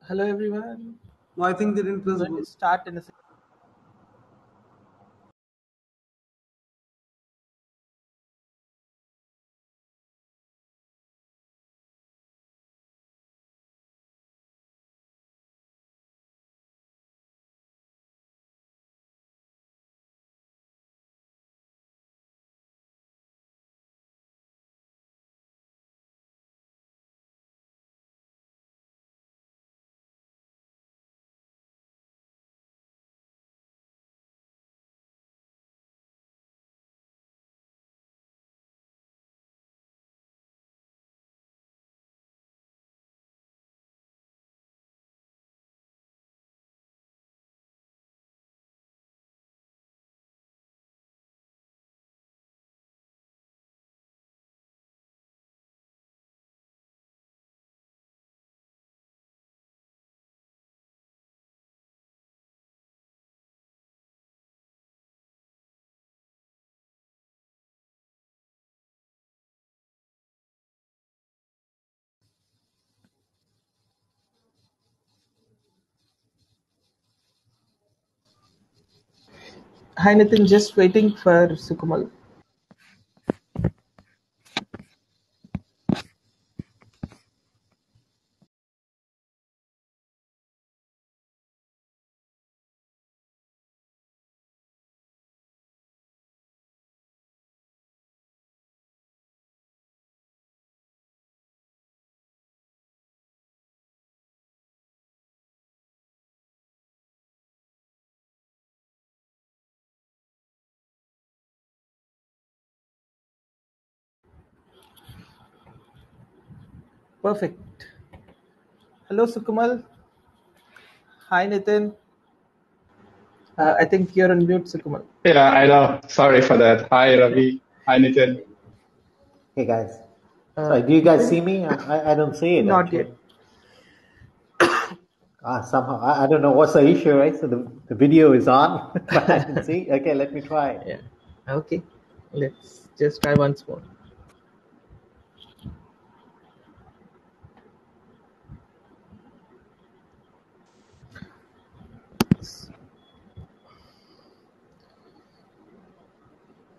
Hello everyone. No, I think they didn't We're press going go. to start in a second. Hi Nitin, just waiting for Sukumal. Perfect. Hello Sukumal. Hi Nitin. I think you're on mute, Sukumal. Yeah, I know. Sorry for that. Hi, Ravi. Hi, Nitin. Hey guys. Sorry, do you guys see Nitin? me? I don't see it Not yet. actually. Somehow, I don't know what's the issue, right? So the video is on, but I didn't see. Okay, let me try. Yeah. Okay. Let's just try once more.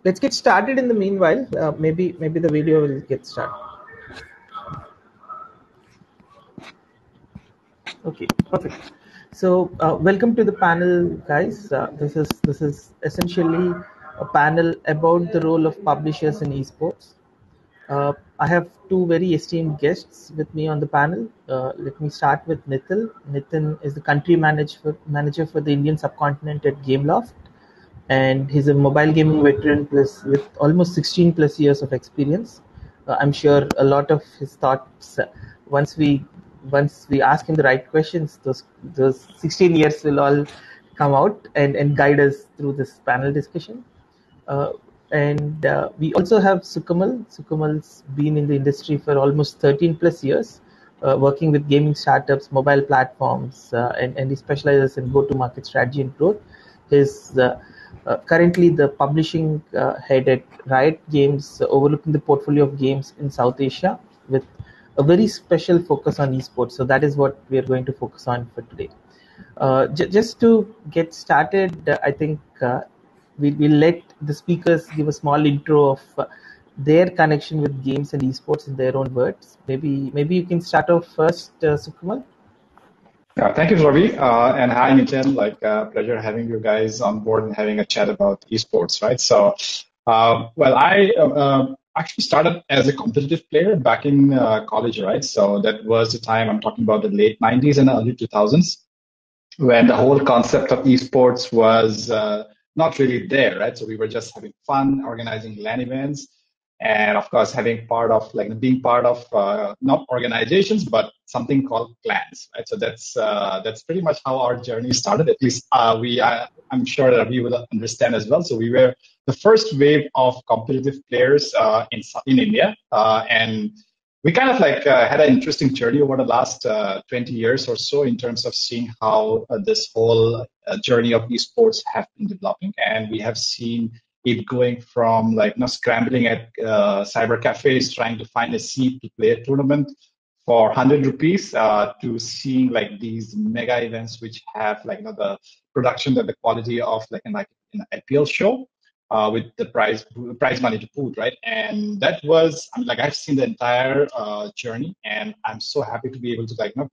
Let's get started in the meanwhile. Maybe the video will get started. Okay, perfect. So, welcome to the panel, guys. This is essentially a panel about the role of publishers in esports. I have two very esteemed guests with me on the panel. Let me start with Nitin. Nitin is the country manager for the Indian subcontinent at Gameloft, and he's a mobile gaming veteran plus with almost 16 plus years of experience. I'm sure a lot of his thoughts, once we once we ask him the right questions, those 16 years will all come out and guide us through this panel discussion. Uh, and we also have Sukamal. Sukamal's been in the industry for almost 13 plus years, working with gaming startups, mobile platforms, and he specializes in go-to-market strategy and growth. He's currently the publishing head at Riot Games, overlooking the portfolio of games in South Asia with a very special focus on esports. So that is what we are going to focus on for today. Just to get started, I think we'll let the speakers give a small intro of their connection with games and esports in their own words. Maybe you can start off first, Sukumal. Thank you, Ravi. And hi, Nitin. Pleasure having you guys on board and having a chat about esports, right? I actually started as a competitive player back in college, right? So that was the time I'm talking about the late 90s and early 2000s, when the whole concept of esports was not really there, right? So we were just having fun, organizing LAN events, and of course having part of being part of not organizations but something called clans, right? So that's pretty much how our journey started. At least I'm sure that we will understand as well. So we were the first wave of competitive players in India, and we kind of had an interesting journey over the last 20 years or so in terms of seeing how this whole journey of esports have been developing, and we have seen it going from scrambling at cyber cafes trying to find a seat to play a tournament, for 100 rupees to seeing like these mega events which have like the production that the quality of like an IPL show with the prize money to boot, right? And that was, I mean, like I've seen the entire journey, and I'm so happy to be able to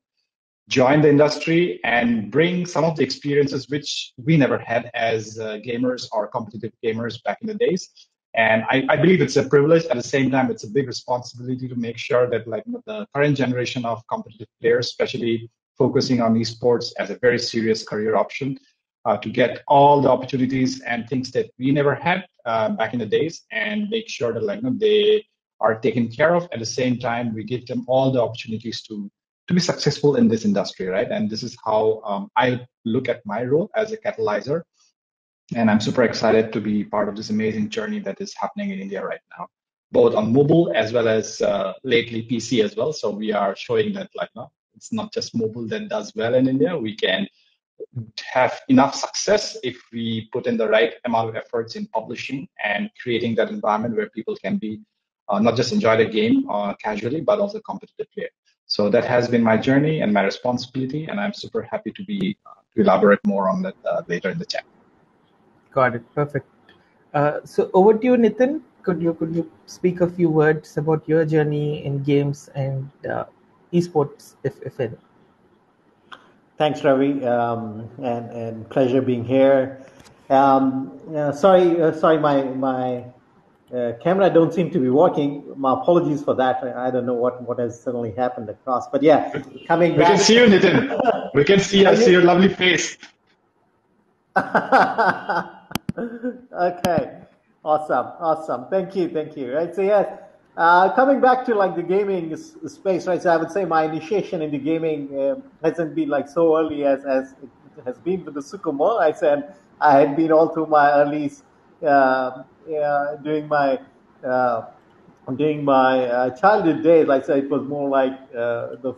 join the industry and bring some of the experiences which we never had as gamers or competitive gamers back in the days. And I believe it's a privilege. At the same time, it's a big responsibility to make sure that the current generation of competitive players, especially focusing on esports as a very serious career option, to get all the opportunities and things that we never had back in the days, and make sure that they are taken care of. At the same time, we give them all the opportunities to be successful in this industry, right? And this is how I look at my role as a catalyzer. And I'm super excited to be part of this amazing journey that is happening in India right now, both on mobile as well as lately PC as well. So we are showing that it's not just mobile that does well in India. We can have enough success if we put in the right amount of efforts in publishing and creating that environment where people can be not just enjoy the game casually, but also competitive player. So that has been my journey and my responsibility, and I'm super happy to be to elaborate more on that later in the chat. Got it. Perfect. So over to you, Nitin. Could you speak a few words about your journey in games and esports, if any? Thanks, Ravi, and pleasure being here. Sorry, my camera don't seem to be working. My apologies for that. I don't know what has suddenly happened across. But yeah, coming back. We can see you, Nitin. We can see your lovely face. Okay, awesome. Thank you. Right, so yes, coming back to the gaming space, right? So I would say my initiation into gaming hasn't been so early as it has been with the Sukumo. I said I had been all through my early during my childhood days. Like so, it was more like the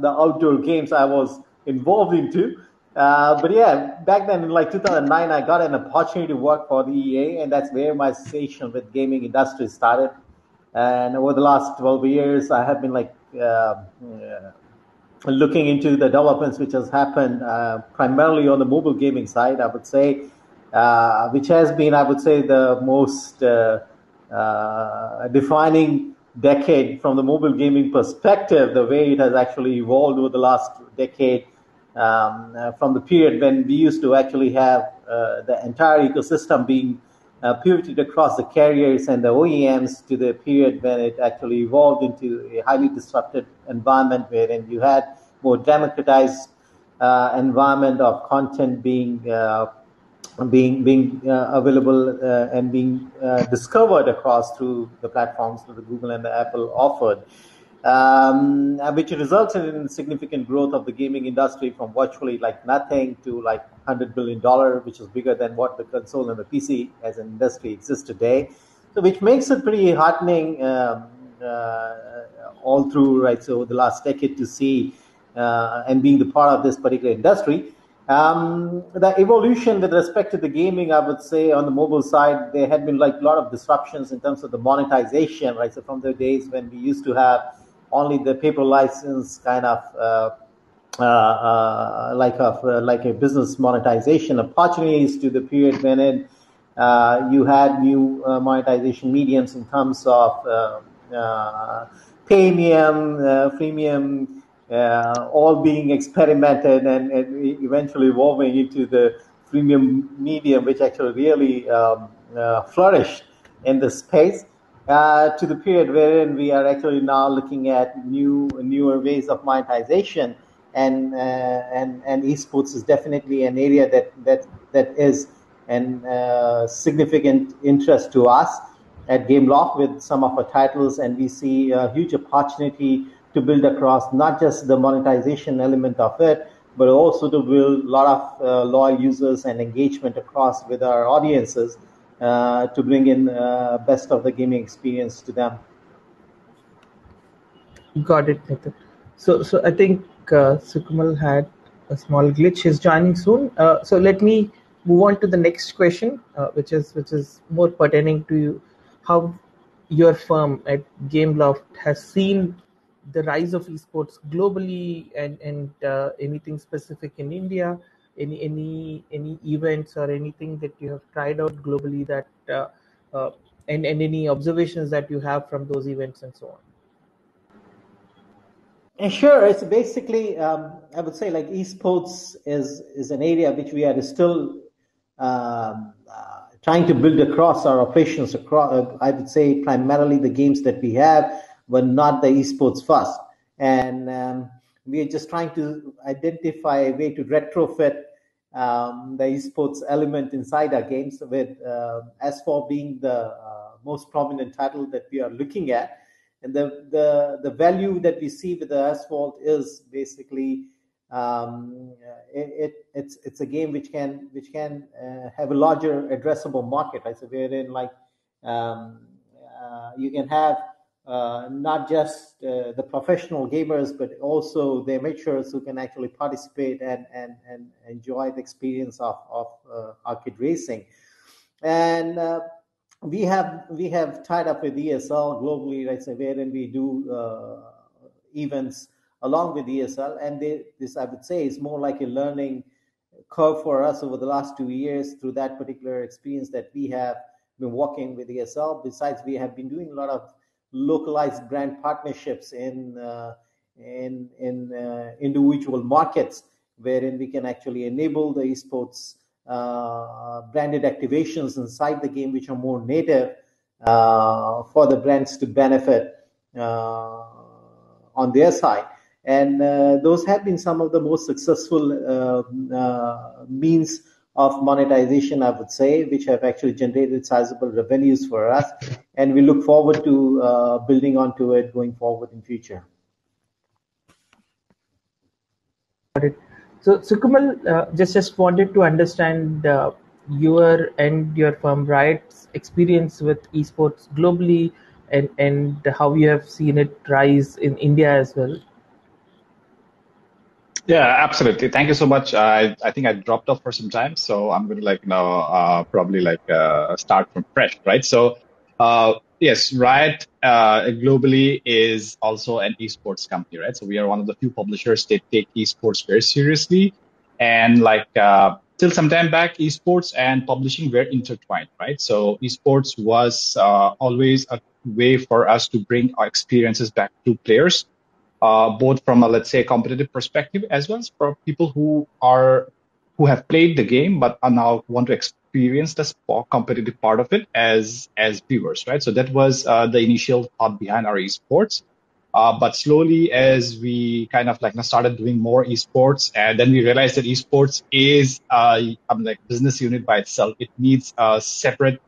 outdoor games I was involved into. But yeah, back then in 2009, I got an opportunity to work for the EA, and that's where my association with gaming industry started. And over the last 12 years, I have been looking into the developments which has happened primarily on the mobile gaming side, I would say, which has been, I would say, the most defining decade from the mobile gaming perspective, the way it has actually evolved over the last decade. From the period when we used to actually have the entire ecosystem being pivoted across the carriers and the OEMs to the period when it actually evolved into a highly disrupted environment wherein you had more democratized environment of content being available and being discovered across through the platforms that the Google and the Apple offered. Which resulted in significant growth of the gaming industry from virtually nothing to $100 billion, which is bigger than what the console and the PC as an industry exists today. So which makes it pretty heartening all through, right? So the last decade to see and being the part of this particular industry. The evolution with respect to the gaming, I would say on the mobile side, there had been a lot of disruptions in terms of the monetization, right? So from the days when we used to have only the paper license kind of like a business monetization opportunities to the period when you had new monetization mediums in terms of premium, freemium, all being experimented and eventually evolving into the freemium medium, which actually really flourished in the space. To the period wherein we are actually now looking at newer ways of monetization, and esports is definitely an area that is an significant interest to us at Gameloft with some of our titles, and we see a huge opportunity to build across not just the monetization element of it, but also to build a lot of loyal users and engagement across with our audiences. To bring in best of the gaming experience to them. Got it, Nitin. So I think Sukamal had a small glitch. He's joining soon. So let me move on to the next question, which is more pertaining to how your firm at Gameloft has seen the rise of esports globally, and anything specific in India, any events or anything that you have tried out globally that uh, and any observations that you have from those events and so on. And sure, it's basically, I would say, like esports is an area which we are still trying to build across our operations. Across, I would say, primarily the games that we have were not the esports first, and we are just trying to identify a way to retrofit the esports element inside our games. With S4 being the most prominent title that we are looking at. And the value that we see with the asphalt is basically it's a game which can have a larger addressable market, right? So wherein like you can have not just the professional gamers, but also the amateurs who can actually participate and enjoy the experience of arcade racing. And we have tied up with ESL globally, right? So wherein we do events along with ESL, and this I would say is more like a learning curve for us over the last 2 years through that particular experience that we have been working with ESL. Besides, we have been doing a lot of localized brand partnerships in individual markets, wherein we can actually enable the esports branded activations inside the game, which are more native for the brands to benefit on their side. And those have been some of the most successful means of monetization, I would say, which have actually generated sizable revenues for us. And we look forward to building onto it going forward in future. Got it. So, Sukamal, just wanted to understand your and your firm, Riot's experience with esports globally, and how you have seen it rise in India as well. Yeah, absolutely. Thank you so much. I think I dropped off for some time, so I'm going to probably start from fresh, right? So yes, Riot globally is also an esports company, right? So we are one of the few publishers that take esports very seriously, and till some time back, esports and publishing were intertwined, right? So esports was always a way for us to bring our experiences back to players. Both from a, let's say, competitive perspective, as well as for people who have played the game but are now want to experience the competitive part of it as viewers, right? So that was the initial thought behind our esports. But slowly, as we kind of started doing more esports, and then we realized that esports is business unit by itself. It needs a separate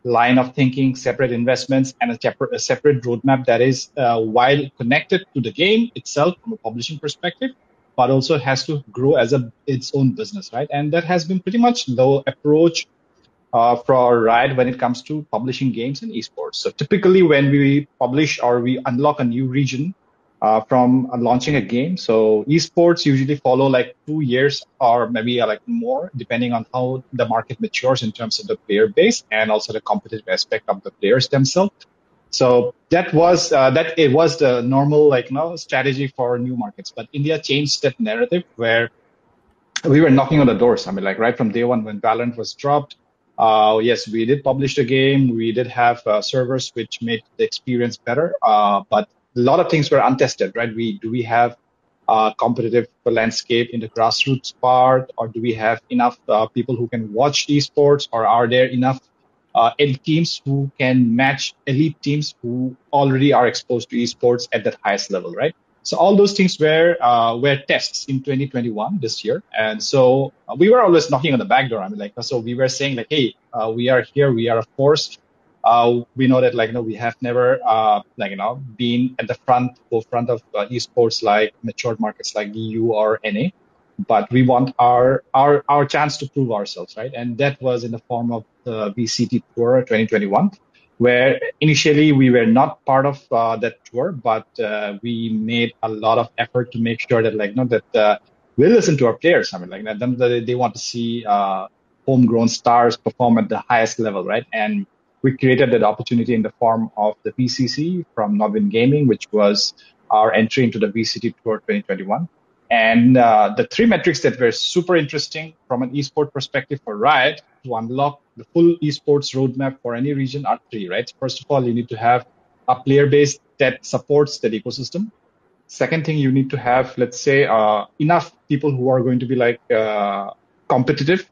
line of thinking, separate investments, and a separate roadmap that is while connected to the game itself from a publishing perspective, but also has to grow as its own business, right? And that has been pretty much the approach for Riot when it comes to publishing games in esports. So typically when we publish or we unlock a new region from launching a game, so esports usually follow 2 years or maybe more, depending on how the market matures in terms of the player base and also the competitive aspect of the players themselves. So that was it was the normal strategy for new markets. But India changed that narrative where we were knocking on the doors. I mean, right from day one when Valorant was dropped, yes, we did publish the game. We did have servers which made the experience better, but a lot of things were untested, right? Do we have competitive landscape in the grassroots part, or do we have enough people who can watch esports, or are there enough elite teams who can match elite teams who already are exposed to esports at that highest level, right? So all those things were tests in 2021 this year, and so we were always knocking on the back door. I mean, so we were saying hey, we are here, we are a force. We know that we have never been at the forefront of esports like matured markets like EU or NA, but we want our chance to prove ourselves, right? And that was in the form of the VCT Tour 2021. Where initially we were not part of that tour, but we made a lot of effort to make sure that we listen to our players. I mean, they want to see homegrown stars perform at the highest level, right? And we created that opportunity in the form of the PCC from Novin Gaming, which was our entry into the VCT Tour 2021. And the three metrics that were super interesting from an esport perspective for Riot to unlock the full esports roadmap for any region are three, right? First of all, you need to have a player base that supports that ecosystem. Second thing, you need to have, let's say, enough people who are going to be competitive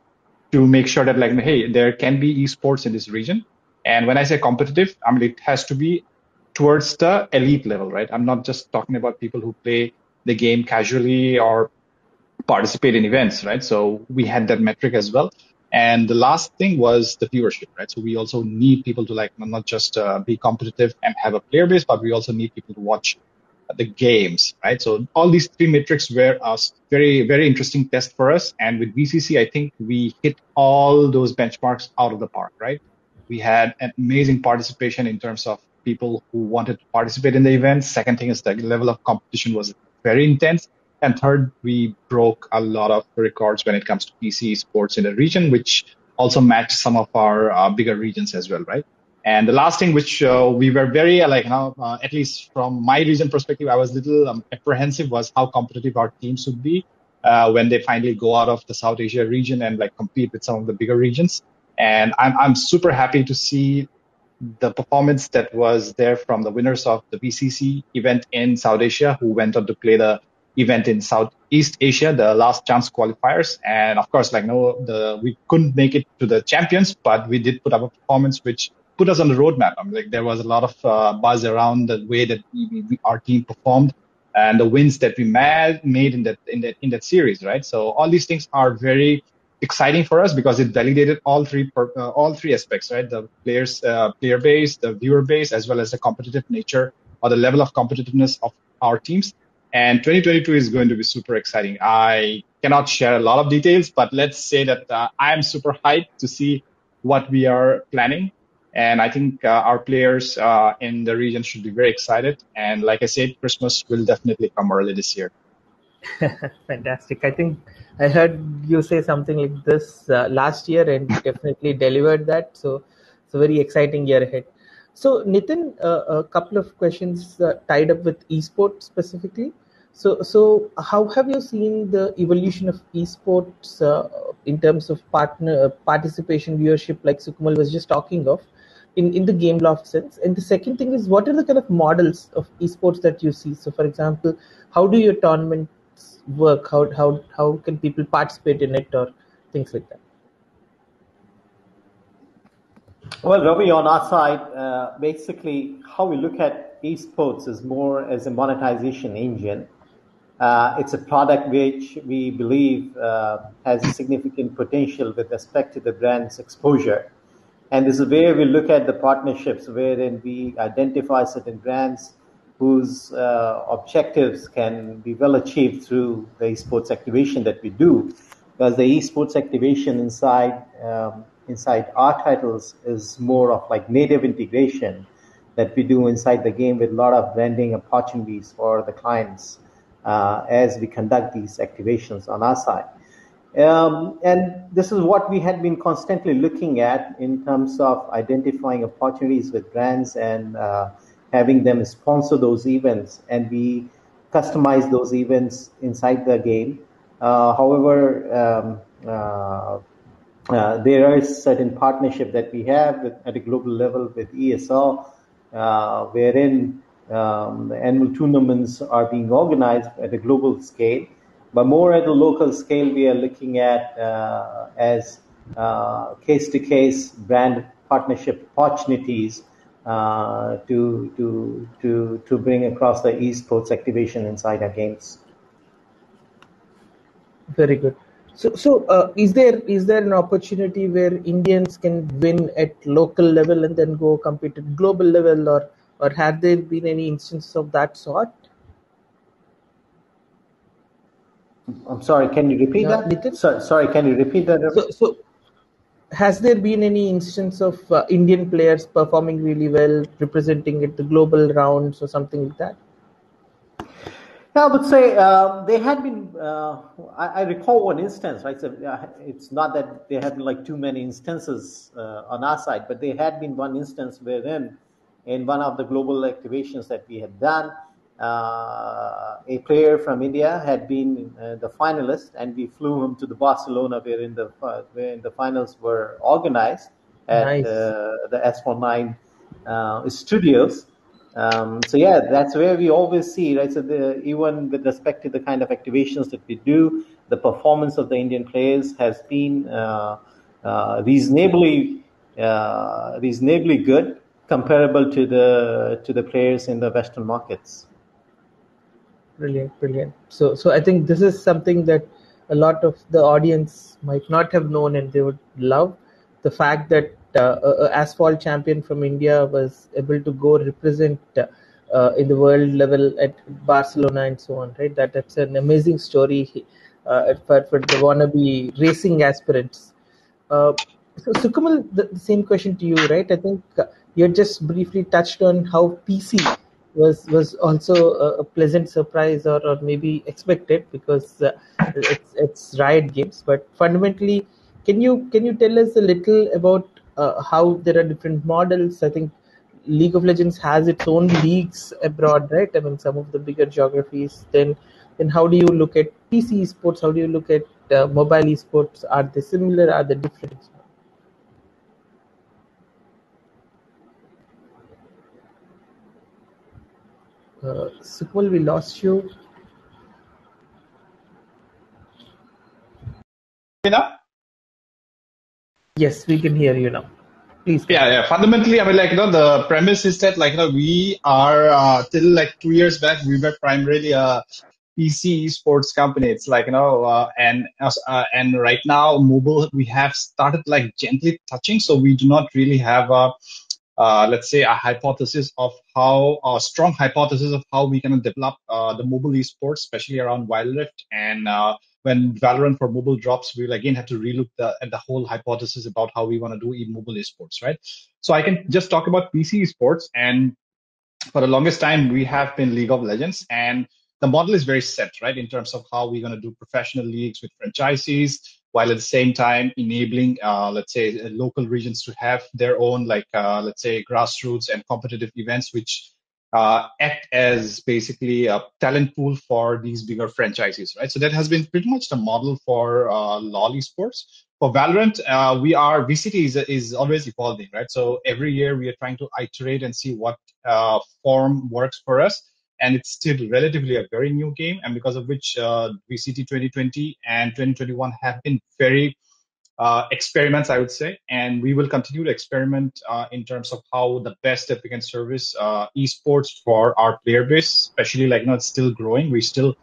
to make sure that hey, there can be esports in this region. And when I say competitive, I mean, it has to be towards the elite level, right? I'm not just talking about people who play the game casually or participate in events, right? So we had that metric as well. And the last thing was the viewership, right? So we also need people to not just be competitive and have a player base, but we also need people to watch the games, right? So all these three metrics were a very, very interesting test for us. And with VCC, I think we hit all those benchmarks out of the park, right? We had an amazing participation in terms of people who wanted to participate in the event. Second thing is the level of competition was very intense. And third, we broke a lot of records when it comes to PC sports in the region, which also matched some of our bigger regions as well, right? And the last thing, which we were very at least from my region perspective, I was a little apprehensive, was how competitive our teams would be when they finally go out of the South Asia region and compete with some of the bigger regions. And I'm super happy to see the performance that was there from the winners of the BCC event in South Asia, who went on to play the event in Southeast Asia, the last chance qualifiers. And of course, we couldn't make it to the champions, but we did put up a performance which put us on the roadmap. I mean, there was a lot of buzz around the way that our team performed and the wins that we made in that series, right? So all these things are very exciting for us because it validated all three aspects, right? The player base, the viewer base, as well as the competitive nature or the level of competitiveness of our teams. And 2022 is going to be super exciting. I cannot share a lot of details, but let's say that I am super hyped to see what we are planning. And I think our players in the region should be very excited. And like I said, Christmas will definitely come early this year. Fantastic. I think I heard you say something like this last year and definitely delivered that. So it's a very exciting year ahead. So Nitin, a couple of questions tied up with esports specifically. So how have you seen the evolution of esports in terms of participation, viewership, like Sukamal was just talking of, in the game loft sense? And the second thing is, what are the kind of models of esports that you see? So, for example, how do your tournaments work? How can people participate in it, or things like that? Well, Ravi, on our side, basically how we look at esports is more as a monetization engine. It's a product which we believe has a significant potential with respect to the brand's exposure. And this is where we look at the partnerships wherein we identify certain brands whose objectives can be well achieved through the esports activation that we do. Because the esports activation inside our titles is more of like native integration that we do inside the game with a lot of branding opportunities for the clients as we conduct these activations on our side. And this is what we had been constantly looking at in terms of identifying opportunities with brands and having them sponsor those events, and we customize those events inside the game. However, there are certain partnership that we have at a global level with ESL, wherein the annual tournaments are being organized at a global scale. But more at the local scale, we are looking at as case-to-case brand partnership opportunities to bring across the esports activation inside our games. Very good. So is there an opportunity where Indians can win at local level and then go compete at global level, or have there been any instances of that sort? I'm sorry, can you repeat that? Nitin? Sorry, can you repeat that? So has there been any instance of Indian players performing really well, representing at the global rounds or something like that? I would say they had been. I recall one instance, right? So it's not that there have been like too many instances on our side, but there had been one instance wherein, in one of the global activations that we had done, a player from India had been the finalist, and we flew him to the Barcelona where the finals were organized at Nice. the S49 studios. So yeah, that's where we always see, right? So even with respect to the kind of activations that we do, the performance of the Indian players has been reasonably good, comparable to the players in the Western markets. Brilliant, brilliant. So I think this is something that a lot of the audience might not have known, and they would love the fact that a asphalt champion from India was able to go represent in the world level at Barcelona and so on. Right, that's an amazing story for the wannabe racing aspirants. So Sukamal, the same question to you, right? I think you just briefly touched on how PC was also a pleasant surprise, or maybe expected, because it's Riot Games. But fundamentally, can you tell us a little about how there are different models? I think League of Legends has its own leagues abroad, right? I mean, some of the bigger geographies. Then how do you look at PC esports? How do you look at mobile esports? Are they similar? Are they different? Sukhmal, we lost you. You know? Yes, we can hear you now. Please Yeah, continue. yeah. Fundamentally, I mean, the premise is that, we are till like 2 years back, we were primarily a PC esports company. It's and right now, mobile, we have started like gently touching, so we do not really have let's say, a hypothesis of how a strong hypothesis of how we can develop the mobile esports, especially around Wild Rift. And when Valorant for mobile drops, we'll again have to relook at the whole hypothesis about how we want to do mobile esports, right? So I can just talk about PC esports. And for the longest time, we have been League of Legends, and the model is very set, right, in terms of how we're going to do professional leagues with franchises, while at the same time enabling, let's say, local regions to have their own, let's say, grassroots and competitive events, which act as basically a talent pool for these bigger franchises, right? So that has been pretty much the model for LoL esports. For Valorant, VCT is always evolving, right? So every year we are trying to iterate and see what form works for us. And it's still relatively a very new game, and because of which VCT 2020 and 2021 have been very experiments, I would say. And we will continue to experiment in terms of how the best that we can service esports for our player base, especially it's still growing. We still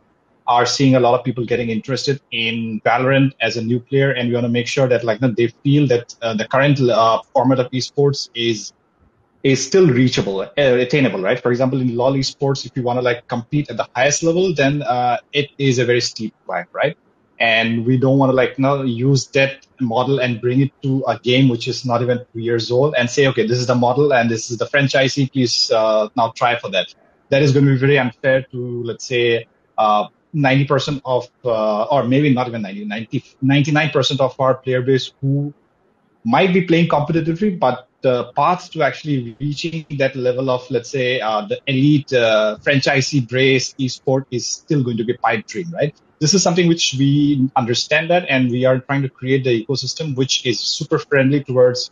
are seeing a lot of people getting interested in Valorant as a new player, and we want to make sure that they feel that the current format of esports is still reachable, attainable, right? For example, in LoL esports, if you want to compete at the highest level, then it is a very steep climb, right? And we don't want to use that model and bring it to a game which is not even 2 years old and say, okay, this is the model and this is the franchisee. Please now try for that. That is going to be very unfair to, let's say, 90% of, or maybe not even 99% of our player base who might be playing competitively, but the path to actually reaching that level of, let's say, the elite franchisee brace esport is still going to be a pipe dream, right? This is something which we understand that, and we are trying to create the ecosystem which is super friendly towards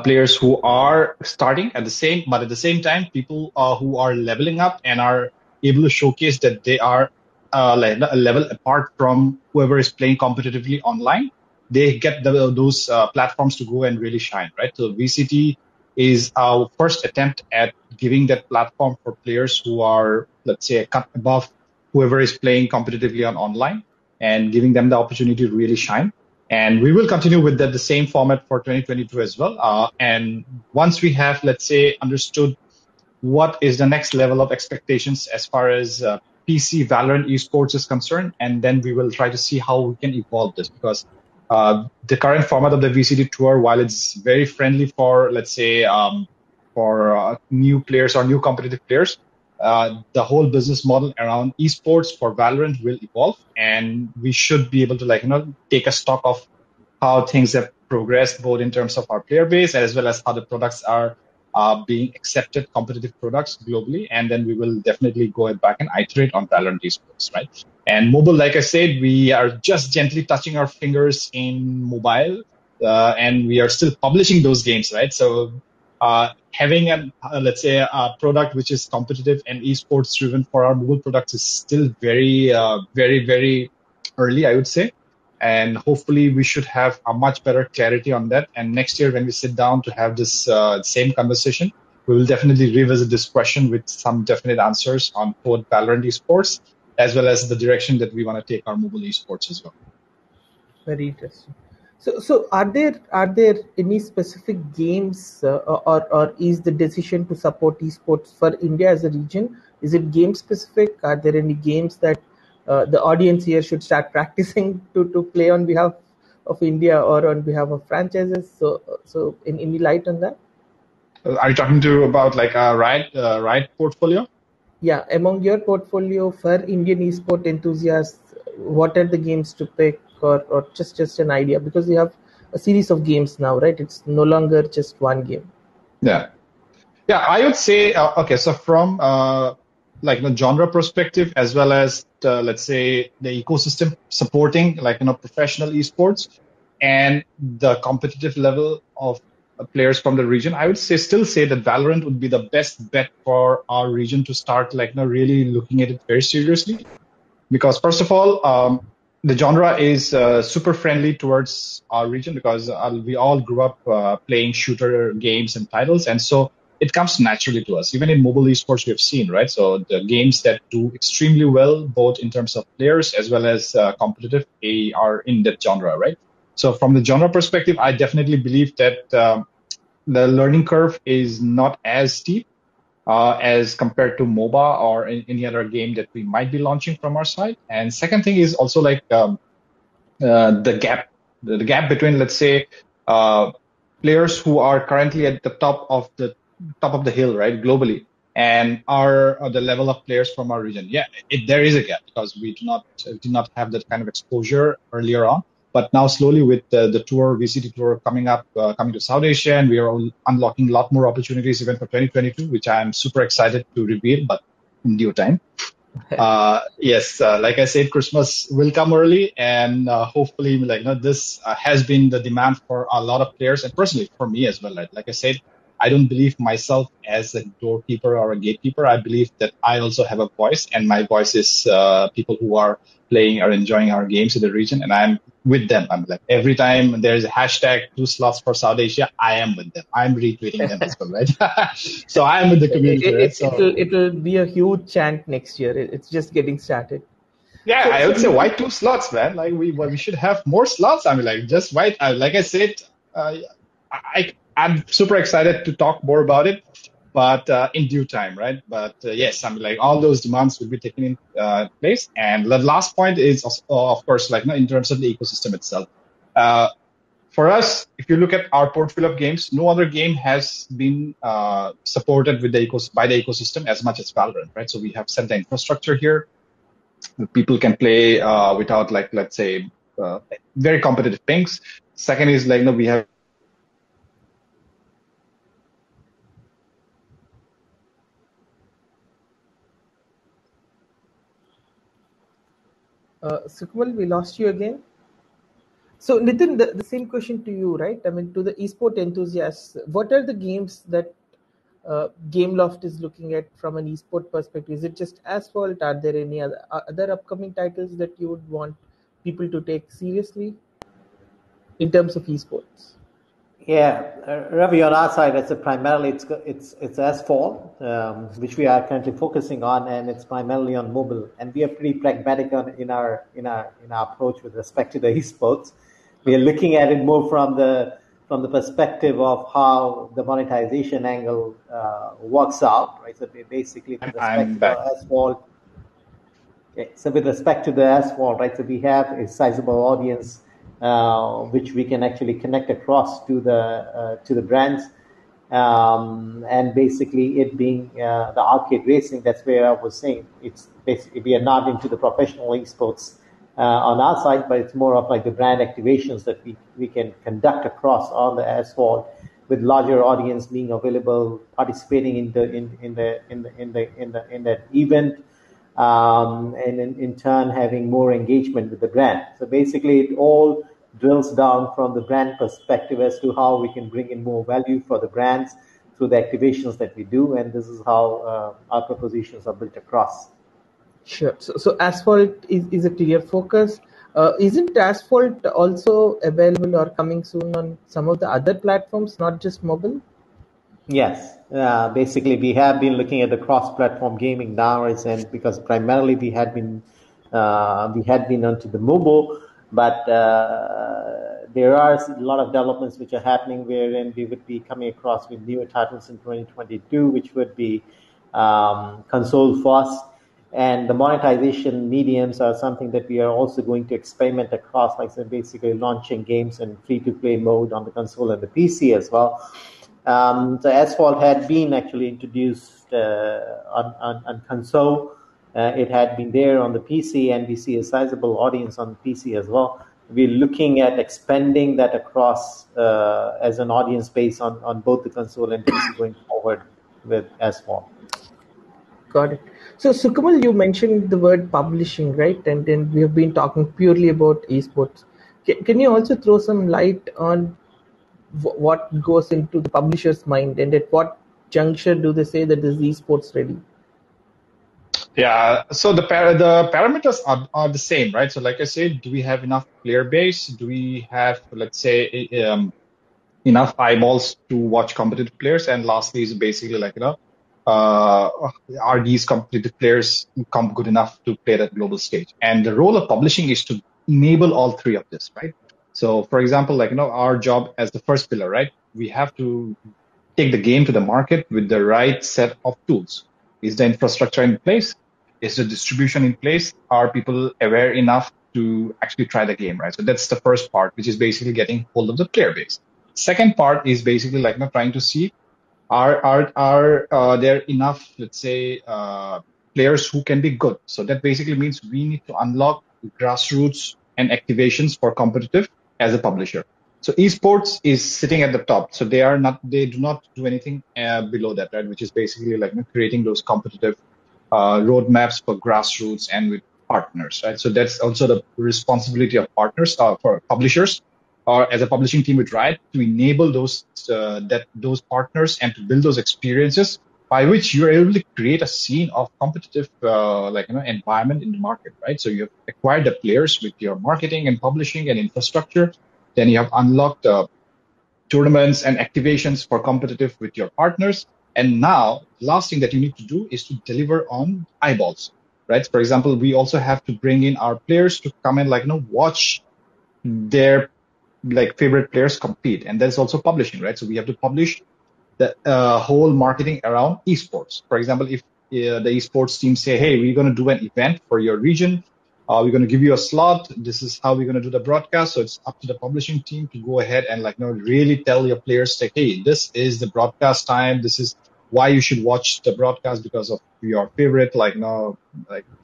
players who are starting but at the same time, people who are leveling up and are able to showcase that they are a level apart from whoever is playing competitively online. They get those platforms to go and really shine, right? So VCT is our first attempt at giving that platform for players who are, let's say, a cut above whoever is playing competitively on online, and giving them the opportunity to really shine. And we will continue with the same format for 2022 as well. And once we have, let's say, understood what is the next level of expectations as far as PC Valorant esports is concerned, and then we will try to see how we can evolve this, because the current format of the VCT tour, while it's very friendly for, let's say, for new players or new competitive players, the whole business model around esports for Valorant will evolve, and we should be able to take a stock of how things have progressed, both in terms of our player base as well as how the products are being accepted competitive products globally. And then we will definitely go back and iterate on Valorant Esports, right? And mobile, like I said, we are just gently touching our fingers in mobile, and we are still publishing those games, right? So having let's say a product which is competitive and esports driven for our mobile products is still very early, I would say. And hopefully we should have a much better clarity on that. And next year when we sit down to have this same conversation, we will definitely revisit this question with some definite answers on both Valorant esports as well as the direction that we want to take our mobile esports as well. Very interesting. So are there any specific games, or is the decision to support esports for India as a region? Is it game specific? Are there any games that the audience here should start practicing to play on behalf of India or on behalf of franchises? So any light on that? Are you talking about like a Riot portfolio? Yeah, among your portfolio for Indian esport enthusiasts, what are the games to pick, or just an idea? Because you have a series of games now, right? It's no longer just one game. Yeah. Yeah, I would say, okay, so from like the genre perspective, as well as let's say the ecosystem supporting like, professional esports and the competitive level of players from the region, I would still say that Valorant would be the best bet for our region to start like, really looking at it very seriously. Because first of all, the genre is super friendly towards our region because we all grew up playing shooter games and titles. And so it comes naturally to us. Even in mobile esports, we have seen, right? So the games that do extremely well, both in terms of players as well as competitive, are in that genre, right? So from the genre perspective, I definitely believe that the learning curve is not as steep as compared to MOBA or any other game that we might be launching from our side. And second thing is also like the gap between, let's say, players who are currently at the top of the hill, right, globally, and are the level of players from our region. Yeah, there is a gap because we do not have that kind of exposure earlier on. But now slowly with the tour, VCT tour coming up, coming to South Asia, and we are unlocking a lot more opportunities even for 2022, which I'm super excited to reveal, but in due time. Yes, like I said, Christmas will come early, and hopefully, like this has been the demand for a lot of players, and personally for me as well. Like I said, I don't believe myself as a doorkeeper or a gatekeeper. I believe that I also have a voice, and my voice is people who are playing or enjoying our games in the region, and I'm with them. I'm like, every time there's a hashtag 2 slots for South Asia, I am with them. I'm retweeting them as well, right? So I am with the community, right? So It'll be a huge chant next year. It's just getting started. yeah, So I so would say why 2 slots, man? Like we should have more slots. I mean, like just why? Like I said, I'm super excited to talk more about it, but in due time, right? But yes, I mean, like all those demands will be taken in place. And the last point is, of course, like in terms of the ecosystem itself. For us, if you look at our portfolio of games, no other game has been supported with by the ecosystem as much as Valorant, right? So we have set the infrastructure here. People can play without, like, let's say, very competitive pings. Second is like, we have Sukamal, we lost you again. So Nitin, the same question to you, right? I mean, to the esport enthusiasts, what are the games that Gameloft is looking at from an esport perspective? Is it just Asphalt? Are there any other upcoming titles that you would want people to take seriously in terms of esports? Yeah, Ravi, on our side, it's primarily it's Asphalt, which we are currently focusing on, and it's primarily on mobile. And we are pretty pragmatic in our approach with respect to the esports. We are looking at it more from the perspective of how the monetization angle works out, right? So basically, with respect I'm to back. the Asphalt. Okay. So with respect to the Asphalt, right? So we have a sizable audience which we can actually connect across to the brands, and basically it being the arcade racing. That's where I was saying it's basically we are not into the professional esports on our side, but it's more of like the brand activations that we can conduct across on the Asphalt with larger audience being available, participating in that event, and in turn having more engagement with the brand. So basically, it all drills down from the brand perspective as to how we can bring in more value for the brands through the activations that we do, and this is how our propositions are built across. Sure. So Asphalt is a clear focus. Isn't Asphalt also available or coming soon on some of the other platforms, not just mobile? Yes, basically we have been looking at the cross-platform gaming now, and because primarily we had been onto the mobile, but there are a lot of developments which are happening wherein we would be coming across with newer titles in 2022, which would be console first, and the monetization mediums are something that we are also going to experiment across, like basically launching games in free-to-play mode on the console and the PC as well. So Asphalt had been actually introduced on console. It had been there on the PC, and we see a sizable audience on the PC as well. We're looking at expanding that across as an audience base on both the console and PC going forward with Asphalt. Got it. So Sukamal, you mentioned the word publishing, right? And then we have been talking purely about esports. Can you also throw some light on what goes into the publisher's mind, and at what juncture do they say that this is esports ready? Yeah, so the parameters are the same, right? So like I said, do we have enough player base? Do we have, let's say, enough eyeballs to watch competitive players? And lastly is basically like, are these competitive players good enough to play that global stage? And the role of publishing is to enable all three of this, right? So for example, like, our job as the first pillar, right? We have to take the game to the market with the right set of tools. Is the infrastructure in place? Is the distribution in place? Are people aware enough to actually try the game, right? So that's the first part, which is basically getting hold of the player base. Second part is basically like, trying to see are there enough, let's say, players who can be good. So that basically means we need to unlock grassroots and activations for competitive as a publisher. So esports is sitting at the top. So they do not do anything below that, right? Which is basically like creating those competitive roadmaps for grassroots and with partners, right? So that's also the responsibility of partners, for publishers, or as a publishing team with Riot, to enable those partners and to build those experiences by which you're able to create a scene of competitive environment in the market, right? So you have acquired the players with your marketing and publishing and infrastructure. Then you have unlocked tournaments and activations for competitive with your partners. And now the last thing that you need to do is to deliver on eyeballs, right? For example, we also have to bring in our players to come and watch their favorite players compete. And that's also publishing, right? So we have to publish the whole marketing around esports. For example, if the esports team say, hey, we're going to do an event for your region, we're going to give you a slot. This is how we're going to do the broadcast. So it's up to the publishing team to go ahead and really tell your players, like, hey, this is the broadcast time. This is why you should watch the broadcast because of your favorite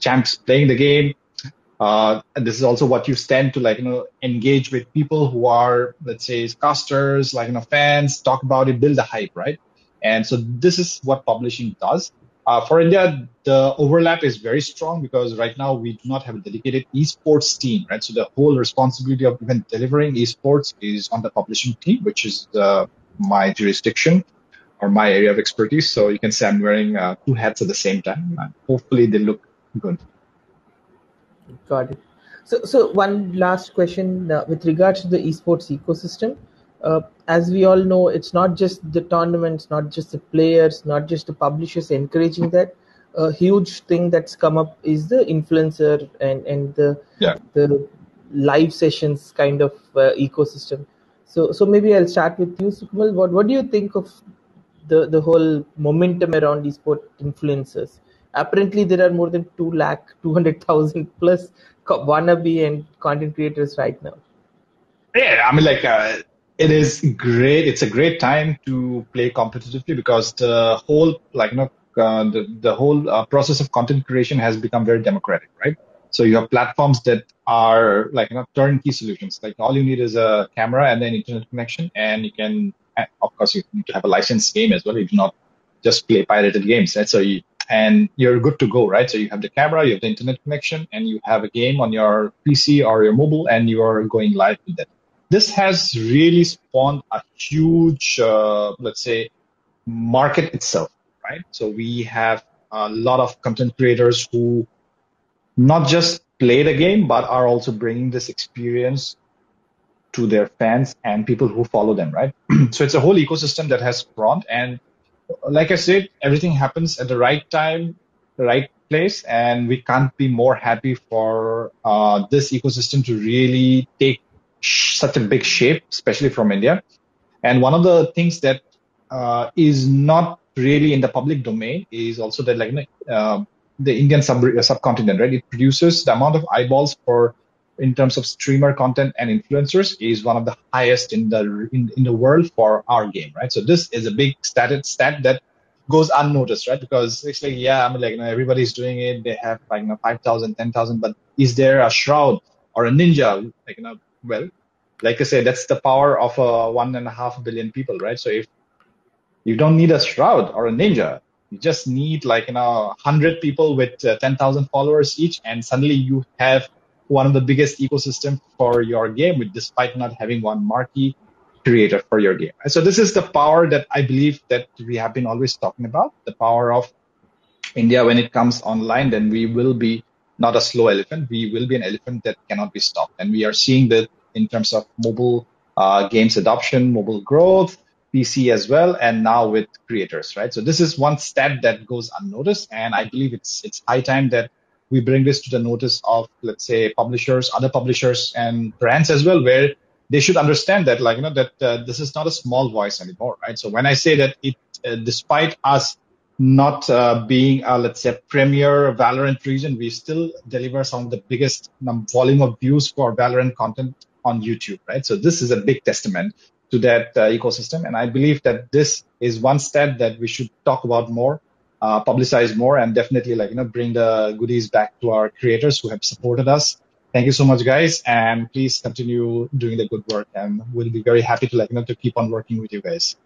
champs playing the game. This is also what you stand to engage with people who are, let's say, casters, fans, talk about it, build the hype, right? And so this is what publishing does. For India, the overlap is very strong because right now we do not have a dedicated esports team, right? So the whole responsibility of even delivering esports is on the publishing team, which is my jurisdiction or my area of expertise. So you can say I'm wearing two hats at the same time. And hopefully they look good. Got it. So one last question with regards to the esports ecosystem. As we all know, it's not just the tournaments, not just the players, not just the publishers encouraging that. A huge thing that's come up is the influencer and the live sessions kind of ecosystem. So maybe I'll start with you, Sukamal. What do you think of the whole momentum around esport influencers? Apparently, there are more than 200,000 plus wannabe and content creators right now. Yeah, I mean, it is great. It's a great time to play competitively because the whole, the whole process of content creation has become very democratic, right? So you have platforms that are turnkey solutions. Like all you need is a camera and then internet connection, and you can and of course, you need to have a licensed game as well. You do not just play pirated games, right? And you're good to go, right? So you have the camera, you have the internet connection, and you have a game on your PC or your mobile, and you are going live with that. This has really spawned a huge, let's say, market itself, right? So we have a lot of content creators who not just play the game, but are also bringing this experience to their fans and people who follow them, right? So it's a whole ecosystem that has spawned. And like I said, everything happens at the right time, the right place, and we can't be more happy for this ecosystem to really take such a big shape, especially from India. And one of the things that is not really in the public domain is also that, like, the Indian subcontinent, right? It produces the amount of eyeballs for in terms of streamer content and influencers is one of the highest in the world for our game, right? So this is a big stat that goes unnoticed, right? Because it's like, yeah, I mean, like, everybody's doing it. They have, like, 5,000, 10,000, but is there a Shroud or a Ninja? Like, well, like I say, that's the power of 1.5 billion people, right? So if you don't need a Shroud or a Ninja, you just need, like, 100 people with 10,000 followers each, and suddenly you have one of the biggest ecosystem for your game, despite not having one marquee creator for your game. So this is the power that I believe that we have been always talking about, the power of India when it comes online. Then we will be not a slow elephant. We will be an elephant that cannot be stopped. And we are seeing that in terms of mobile games adoption, mobile growth, PC as well, and now with creators, right? So this is one stat that goes unnoticed, and I believe it's high time that we bring this to the notice of, let's say, publishers, other publishers, and brands as well, where they should understand that, like, that this is not a small voice anymore, right? So when I say that despite us not being a, let's say, premier Valorant region, we still deliver some of the biggest volume of views for Valorant content on YouTube, right? So this is a big testament to that ecosystem. And I believe that this is one step that we should talk about more, publicize more, and definitely, like, bring the goodies back to our creators who have supported us. Thank you so much, guys. And please continue doing the good work. And we'll be very happy to, like, to keep on working with you guys.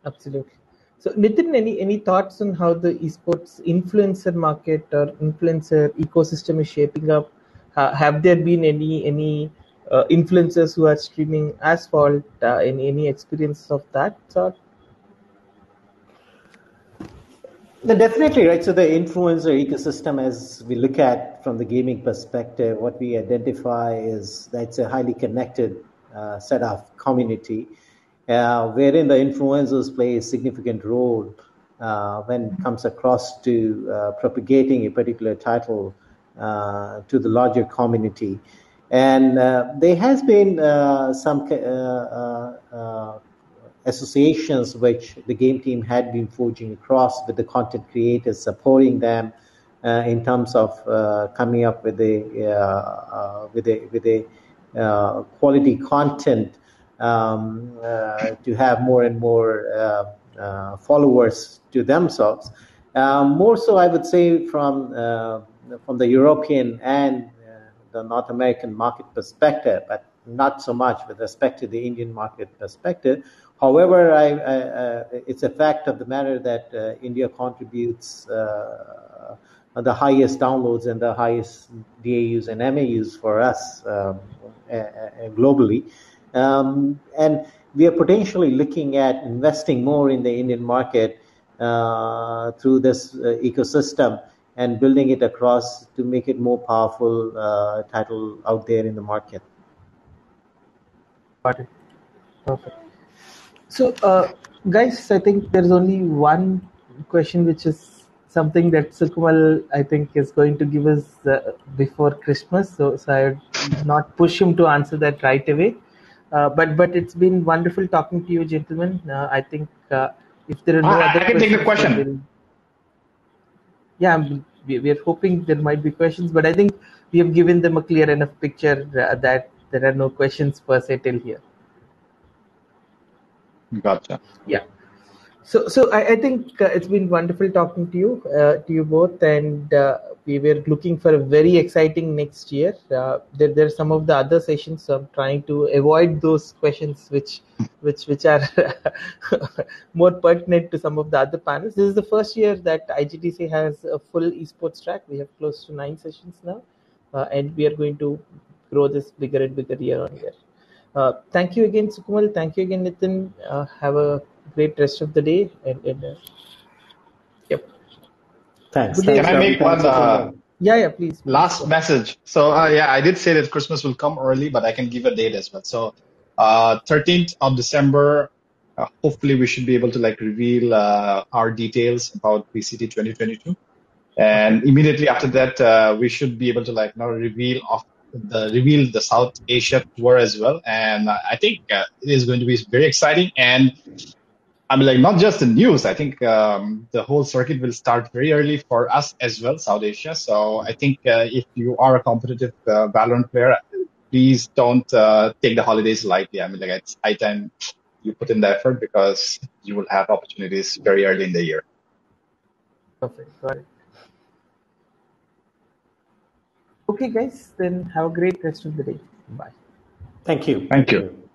Absolutely. So, Nitin, any thoughts on how the esports influencer market or influencer ecosystem is shaping up? Have there been any influencers who are streaming Asphalt? Any experience of that sort? No, definitely, right. So the influencer ecosystem, as we look at from the gaming perspective, what we identify is that it's a highly connected set of community, wherein the influencers play a significant role when it comes across to propagating a particular title to the larger community. And there has been some associations which the game team had been forging across with the content creators, supporting them in terms of coming up with a quality content to have more and more followers to themselves. More so, I would say, from the European and the North American market perspective, but not so much with respect to the Indian market perspective. However, it's a fact of the matter that India contributes the highest downloads and the highest DAUs and MAUs for us globally. And we are potentially looking at investing more in the Indian market through this ecosystem and building it across to make it more powerful title out there in the market. Got it. Perfect. So, guys, I think there's only one question, which is something that Silkumal, I think, is going to give us before Christmas. So I would not push him to answer that right away. But it's been wonderful talking to you, gentlemen. I think if there are no other I can take the question. We are hoping there might be questions, but I think we have given them a clear enough picture that there are no questions per se till here. Gotcha. Yeah. So I think it's been wonderful talking to you both, and we were looking for a very exciting next year. There are some of the other sessions, so I'm trying to avoid those questions which are more pertinent to some of the other panels. This is the first year that IGDC has a full esports track. We have close to 9 sessions now, and we are going to grow this bigger and bigger year on year. Thank you again, Sukumal. Thank you again, Nitin. Have a great rest of the day. And yep. Thanks. Good day. Can Thanks, I Ravi. make one Thanks, everyone. Yeah, please. last message? So yeah, I did say that Christmas will come early, but I can give a date as well. So 13th of December, hopefully we should be able to like reveal our details about PCT 2022. And immediately after that, we should be able to like now reveal the South Asia tour as well. And I think it is going to be very exciting. And I mean, like not just the news. I think the whole circuit will start very early for us as well, South Asia. So I think if you are a competitive Valorant player, please don't take the holidays lightly. I mean, like it's high time you put in the effort because you will have opportunities very early in the year. Perfect. Got it. Okay, guys. Then have a great rest of the day. Bye. Thank you. Thank you.